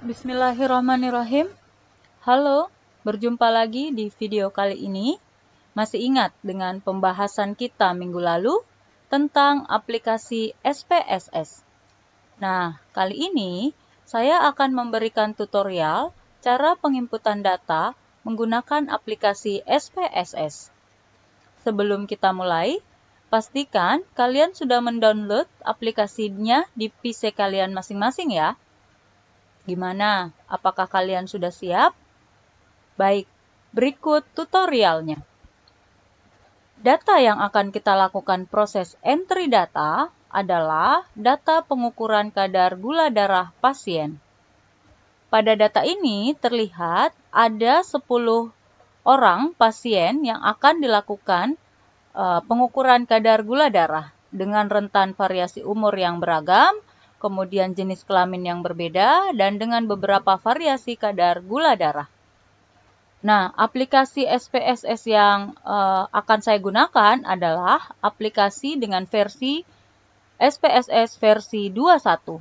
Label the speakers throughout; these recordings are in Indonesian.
Speaker 1: Bismillahirrahmanirrahim. Halo, berjumpa lagi di video kali ini. Masih ingat dengan pembahasan kita minggu lalu tentang aplikasi SPSS? Nah, kali ini saya akan memberikan tutorial cara penginputan data menggunakan aplikasi SPSS. Sebelum kita mulai, pastikan kalian sudah mendownload aplikasinya di PC kalian masing-masing ya. Gimana? Apakah kalian sudah siap? Baik, berikut tutorialnya. Data yang akan kita lakukan proses entry data adalah data pengukuran kadar gula darah pasien. Pada data ini terlihat ada 10 orang pasien yang akan dilakukan pengukuran kadar gula darah dengan rentan variasi umur yang beragam, kemudian jenis kelamin yang berbeda, dan dengan beberapa variasi kadar gula darah. Nah, aplikasi SPSS yang akan saya gunakan adalah aplikasi dengan versi SPSS versi 21.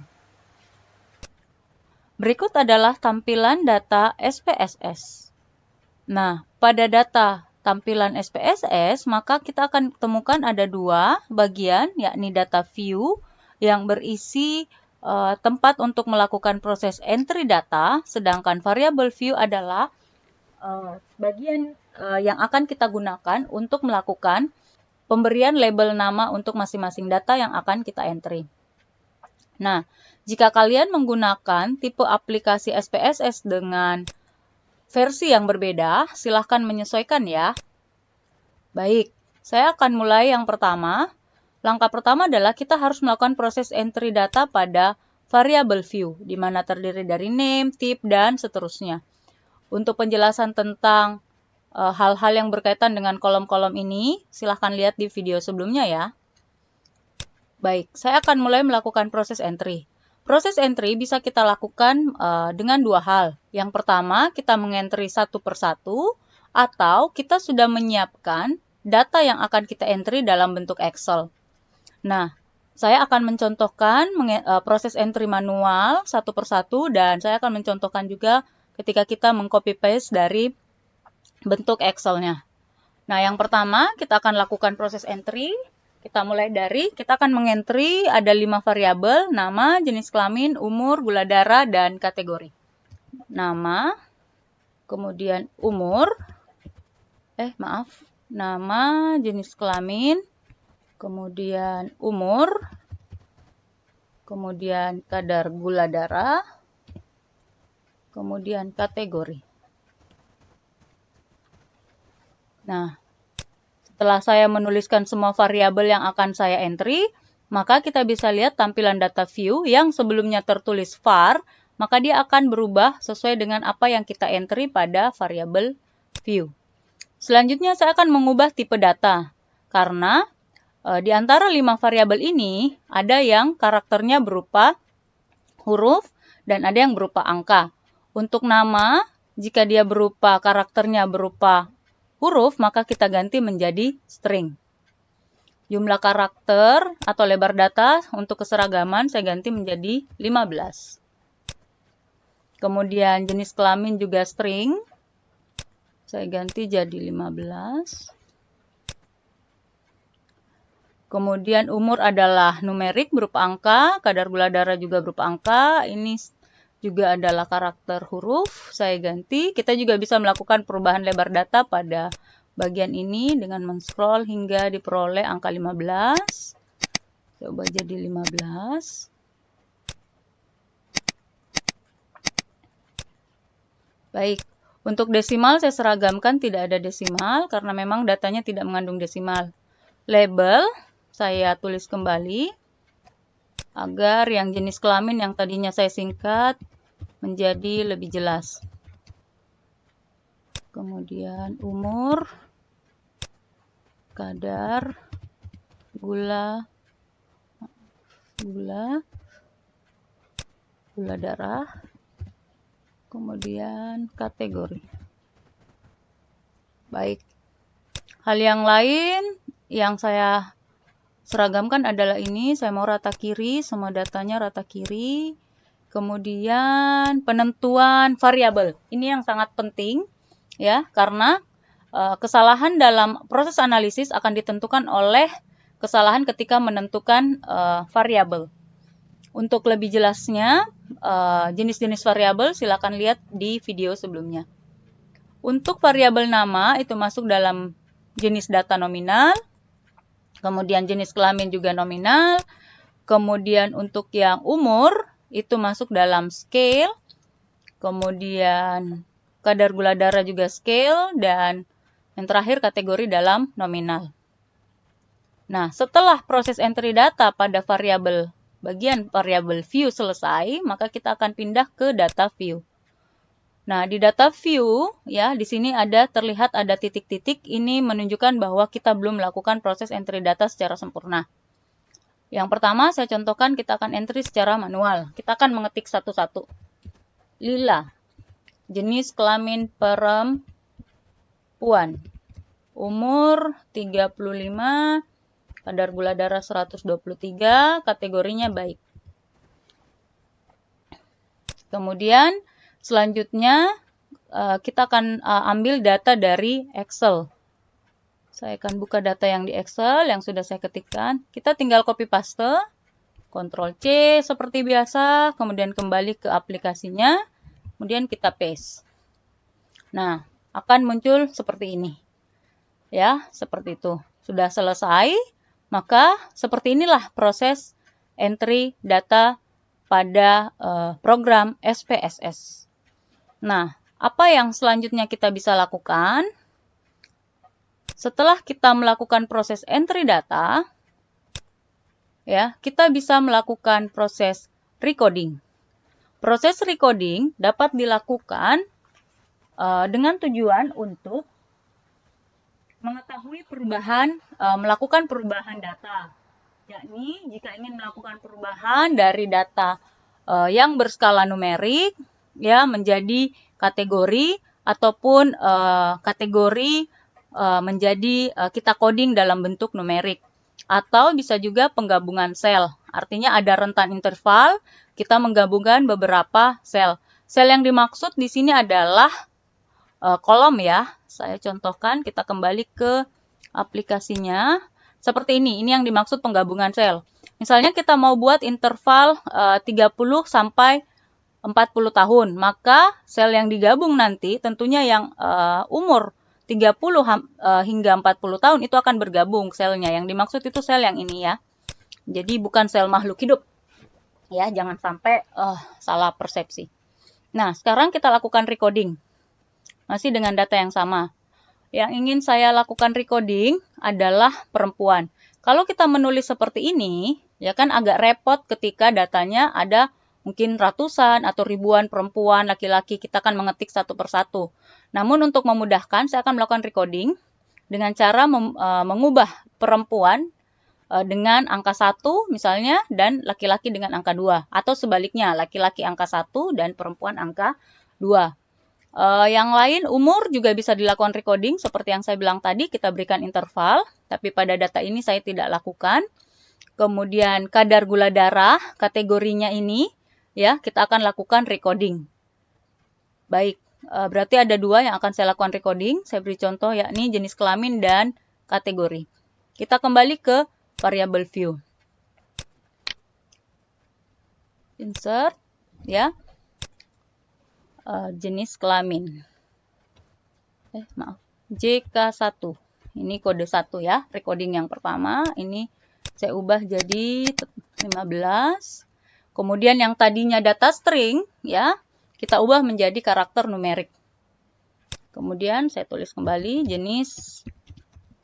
Speaker 1: Berikut adalah tampilan data SPSS. Nah, pada data tampilan SPSS, maka kita akan temukan ada dua bagian, yakni data view yang berisi tempat untuk melakukan proses entry data, sedangkan variable view adalah bagian yang akan kita gunakan untuk melakukan pemberian label nama untuk masing-masing data yang akan kita entry. Nah, jika kalian menggunakan tipe aplikasi SPSS dengan versi yang berbeda, silahkan menyesuaikan ya. Baik, saya akan mulai yang pertama. Langkah pertama adalah kita harus melakukan proses entry data pada variable view, di mana terdiri dari name, type, dan seterusnya. Untuk penjelasan tentang hal-hal yang berkaitan dengan kolom-kolom ini, silahkan lihat di video sebelumnya ya. Baik, saya akan mulai melakukan proses entry. Proses entry bisa kita lakukan dengan dua hal. Yang pertama, kita mengentry satu persatu, atau kita sudah menyiapkan data yang akan kita entry dalam bentuk Excel. Nah, saya akan mencontohkan proses entry manual satu persatu, dan saya akan mencontohkan juga ketika kita meng-copy paste dari bentuk Excel-nya. Nah, yang pertama kita akan lakukan proses entry. Kita mulai dari, kita akan mengentry ada 5 variabel, nama, jenis kelamin, umur, gula darah, dan kategori. Nama, kemudian umur, nama, jenis kelamin, kemudian umur, kemudian kadar gula darah, kemudian kategori. Nah, setelah saya menuliskan semua variabel yang akan saya entry, maka kita bisa lihat tampilan data view yang sebelumnya tertulis var, maka dia akan berubah sesuai dengan apa yang kita entry pada variabel view. Selanjutnya saya akan mengubah tipe data, karena di antara 5 variabel ini ada yang karakternya berupa huruf dan ada yang berupa angka. Untuk nama, jika dia berupa karakternya berupa huruf, maka kita ganti menjadi string. Jumlah karakter atau lebar data untuk keseragaman saya ganti menjadi 15. Kemudian jenis kelamin juga string. Saya ganti jadi 15. Kemudian umur adalah numerik berupa angka, kadar gula darah juga berupa angka. Ini juga adalah karakter huruf, saya ganti. Kita juga bisa melakukan perubahan lebar data pada bagian ini dengan men-scroll hingga diperoleh angka 15. Coba jadi 15. Baik, untuk desimal saya seragamkan tidak ada desimal karena memang datanya tidak mengandung desimal. Label saya tulis kembali agar yang jenis kelamin yang tadinya saya singkat menjadi lebih jelas. Kemudian umur, kadar, gula darah, kemudian kategori. Baik, hal yang lain yang saya seragamkan adalah ini, saya mau rata kiri, semua datanya rata kiri. Kemudian penentuan variabel. Ini yang sangat penting ya, karena kesalahan dalam proses analisis akan ditentukan oleh kesalahan ketika menentukan variabel. Untuk lebih jelasnya, jenis-jenis variabel silakan lihat di video sebelumnya. Untuk variabel nama itu masuk dalam jenis data nominal, kemudian jenis kelamin juga nominal, kemudian untuk yang umur itu masuk dalam scale, kemudian kadar gula darah juga scale, dan yang terakhir kategori dalam nominal. Nah, setelah proses entry data pada bagian variabel view selesai, maka kita akan pindah ke data view. Nah, di data view, ya, di sini terlihat ada titik-titik, ini menunjukkan bahwa kita belum melakukan proses entry data secara sempurna. Yang pertama, saya contohkan kita akan entry secara manual. Kita akan mengetik satu-satu. Lila, jenis kelamin perempuan, umur 35, kadar gula darah 123, kategorinya baik. Kemudian, selanjutnya kita akan ambil data dari Excel. Saya akan buka data yang di Excel yang sudah saya ketikkan. Kita tinggal copy paste, Ctrl C seperti biasa, kemudian kembali ke aplikasinya, kemudian kita paste. Nah, akan muncul seperti ini. Ya, seperti itu. Sudah selesai, maka seperti inilah proses entry data pada program SPSS. Nah, apa yang selanjutnya kita bisa lakukan? Setelah kita melakukan proses entry data, ya, kita bisa melakukan proses recoding. Proses recoding dapat dilakukan dengan tujuan untuk mengetahui melakukan perubahan data. Yakni, jika ingin melakukan perubahan dari data yang berskala numerik, ya, menjadi kategori, ataupun kategori menjadi kita coding dalam bentuk numerik. Atau bisa juga penggabungan sel. Artinya ada rentan interval, kita menggabungkan beberapa sel. Sel yang dimaksud di sini adalah kolom ya. Saya contohkan, kita kembali ke aplikasinya. Seperti ini yang dimaksud penggabungan sel. Misalnya kita mau buat interval 30 sampai 40 tahun, maka sel yang digabung nanti tentunya yang umur 30 hingga 40 tahun itu akan bergabung selnya. Yang dimaksud itu sel yang ini ya. Jadi bukan sel makhluk hidup. Ya, jangan sampai salah persepsi. Nah, sekarang kita lakukan recoding. Masih dengan data yang sama. Yang ingin saya lakukan recoding adalah perempuan. Kalau kita menulis seperti ini, ya kan agak repot ketika datanya ada mungkin ratusan atau ribuan perempuan, laki-laki, kita akan mengetik satu persatu. Namun untuk memudahkan, saya akan melakukan recoding dengan cara mengubah perempuan dengan angka 1 misalnya, dan laki-laki dengan angka 2. Atau sebaliknya, laki-laki angka 1 dan perempuan angka 2. Yang lain, umur juga bisa dilakukan recoding, seperti yang saya bilang tadi, kita berikan interval, tapi pada data ini saya tidak lakukan. Kemudian kadar gula darah, kategorinya ini, ya, kita akan lakukan recoding. Baik, berarti ada dua yang akan saya lakukan recoding. Saya beri contoh, yakni jenis kelamin dan kategori. Kita kembali ke variable view. Insert, ya. Jenis kelamin. Maaf, JK1. Ini kode 1 ya, recoding yang pertama. Ini saya ubah jadi 15. Kemudian yang tadinya data string, ya, kita ubah menjadi karakter numerik. Kemudian saya tulis kembali jenis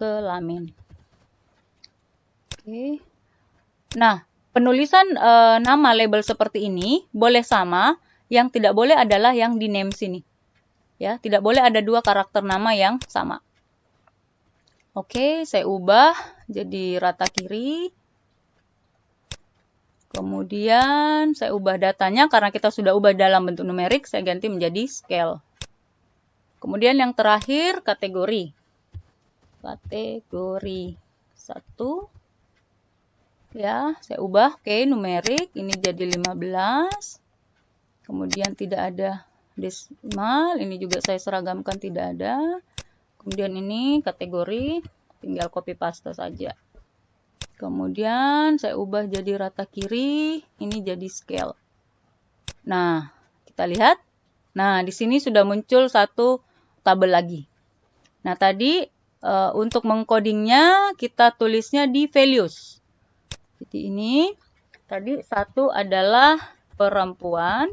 Speaker 1: kelamin. Oke. Nah, penulisan nama label seperti ini boleh sama. Yang tidak boleh adalah yang di name sini. Ya, tidak boleh ada dua karakter nama yang sama. Oke, saya ubah jadi rata kiri. Kemudian saya ubah datanya karena kita sudah ubah dalam bentuk numerik, saya ganti menjadi scale. Kemudian yang terakhir kategori. Kategori 1. Ya, saya ubah numerik, ini jadi 15. Kemudian tidak ada desimal, ini juga saya seragamkan tidak ada. Kemudian ini kategori, tinggal copy paste saja. Kemudian saya ubah jadi rata kiri, ini jadi scale. Nah, kita lihat. Nah, di sini sudah muncul satu tabel lagi. Nah, tadi untuk mengcodingnya kita tulisnya di values. Jadi ini tadi satu adalah perempuan.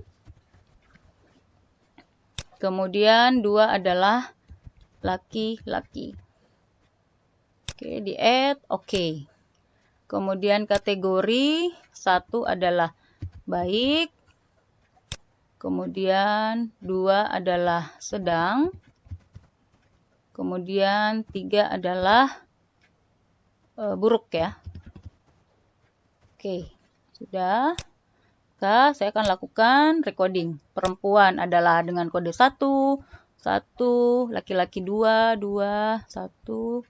Speaker 1: Kemudian 2 adalah laki-laki. Oke, di add, oke. Kemudian kategori 1 adalah baik. Kemudian 2 adalah sedang. Kemudian 3 adalah buruk ya. Oke, sudah. Maka saya akan lakukan recording. Perempuan adalah dengan kode 1, 1, laki-laki 2, 2, 1, 2,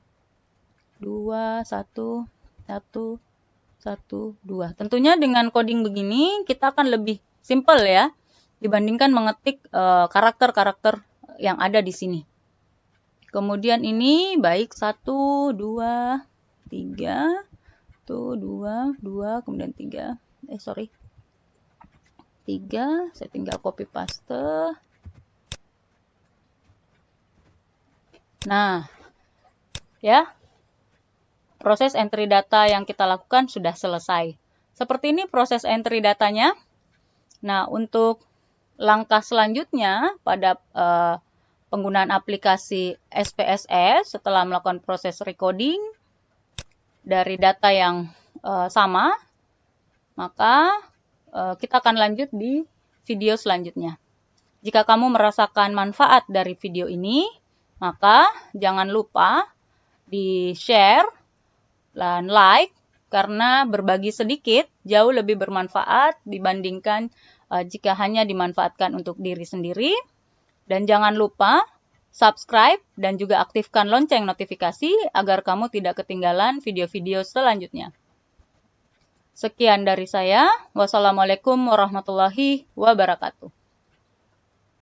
Speaker 1: 1, 1, 1, 2. Tentunya dengan coding begini kita akan lebih simple ya dibandingkan mengetik karakter-karakter yang ada di sini. Kemudian ini baik 1, 2, 3, tuh 2, 2, kemudian 3. 3, saya tinggal copy paste. Nah, ya. Proses entry data yang kita lakukan sudah selesai. Seperti ini proses entry datanya. Nah, untuk langkah selanjutnya pada penggunaan aplikasi SPSS setelah melakukan proses recording dari data yang sama, maka kita akan lanjut di video selanjutnya. Jika kamu merasakan manfaat dari video ini, maka jangan lupa di-share dan like, karena berbagi sedikit jauh lebih bermanfaat dibandingkan jika hanya dimanfaatkan untuk diri sendiri. Dan jangan lupa subscribe dan juga aktifkan lonceng notifikasi agar kamu tidak ketinggalan video-video selanjutnya. Sekian dari saya. Wassalamualaikum warahmatullahi wabarakatuh.